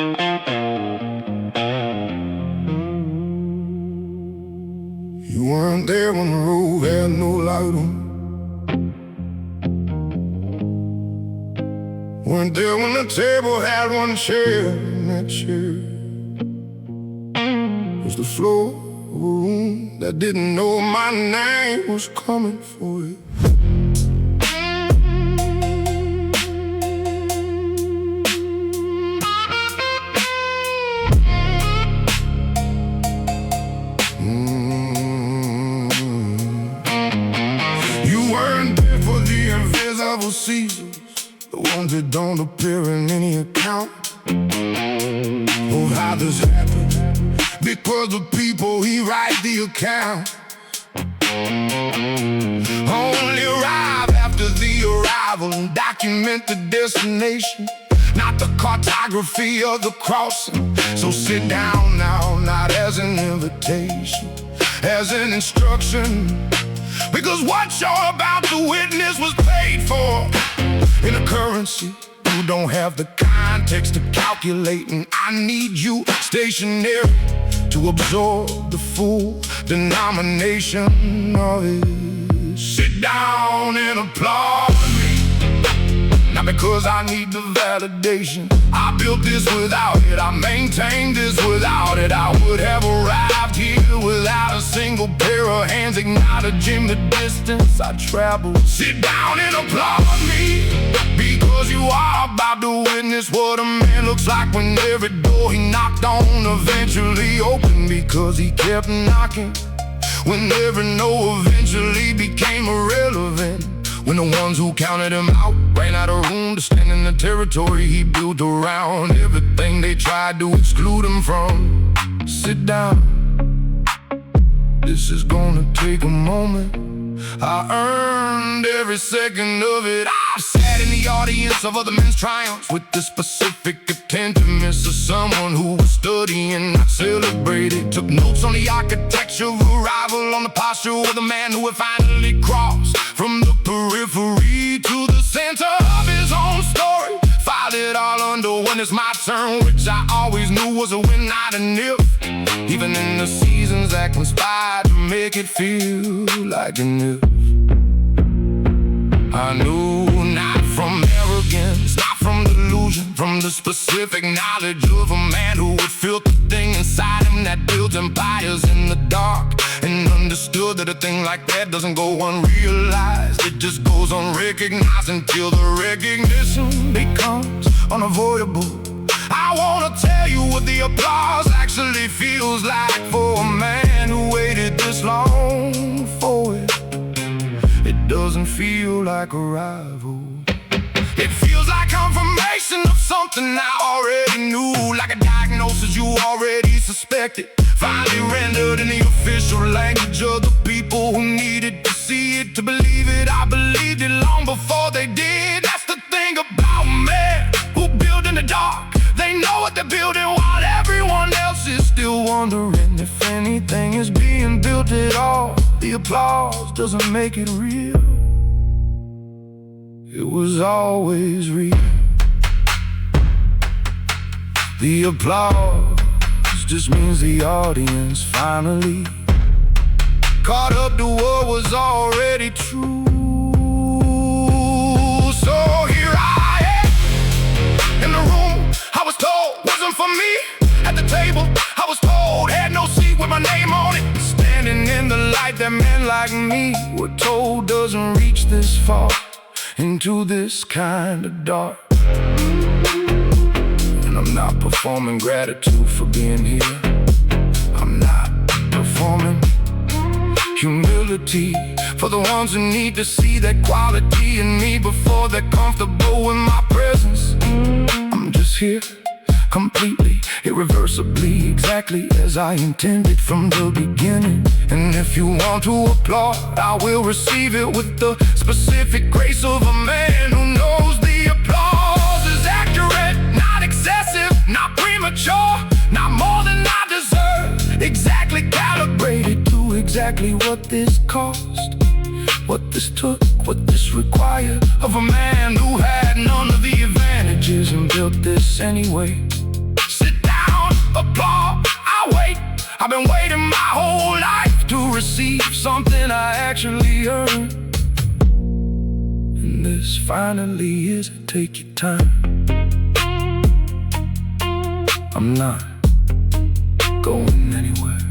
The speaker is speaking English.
You weren't there when the road had no light on. Weren't there when the table had one chair, and that chair was the floor of a room that didn't know my name was coming for it. You weren't there for the invisible seasons, the ones that don't appear in any account of how this happened, because the people he write the account only arrive after the arrival and document the destination, not the cartography of the crossing. So sit down now, not as an invitation, as an instruction, because what you're about to witness was paid for in a currency you don't have the context to calculate. And I need you stationary to absorb the full denomination of it. Sit down and applaud me, not because I need the validation. I built this without it, I maintained this without it. I would have arrived here without a single pair of hands acknowledging the distance I traveled. Sit down and applaud me, because you are about to witness what a man looks like when every door he knocked on eventually opened, because he kept knocking when every no eventually became irrelevant. When the ones who counted him out ran out of room to stand in the territory he built around everything they tried to exclude him from. Sit down, this is gonna take a moment. I earned every second of it. I've sat in the audience of other men's triumphs with the specific attentiveness of someone who was studying, not celebrated. Took notes on the architecture of arrival, on the posture of the man who had finally crossed from the periphery to the center of his own story. Filed it all under when it's my turn, which I always knew was a when, not an if. Even in the seasons that conspired to make it feel like an if. I knew, not from arrogance, not from delusion, from the specific knowledge of a man who had felt the thing inside him that built empires in the dark, and understood that a thing like that doesn't go unrealized. It just goes unrecognized until the recognition becomes unavoidable. I wanna tell you what the applause actually feels like for a man who waited this long for it. It doesn't feel like arrival. It feels like confirmation of something I already knew, like a diagnosis you already suspected, finally rendered in the official language of the people who needed to see it, to believe it. I believed it long before they did. That's the thing about men who build in the dark. They know what they're building while everyone else is still wondering if anything is being built at all. The applause doesn't make it real. It was always real. The applause just means the audience finally caught up to what was already true. So here I am in the room I was told wasn't for me. At the table I was told had no seat with my name on it. Standing in the light that men like me were told doesn't reach this far into this kind of dark. And I'm not performing gratitude for being here. I'm not performing humility for the ones who need to see that quality in me before they're comfortable with my presence. I'm just here, completely, irreversibly, exactly as I intended from the beginning. And if you want to applaud, I will receive it with the specific grace of a man who knows the applause is accurate, not excessive, not premature, not more than I deserve. Exactly calibrated to exactly what this cost, what this took, what this required of a man who had none of the advantages and built this anyway. when this finally is it. Take your time. I'm not going anywhere.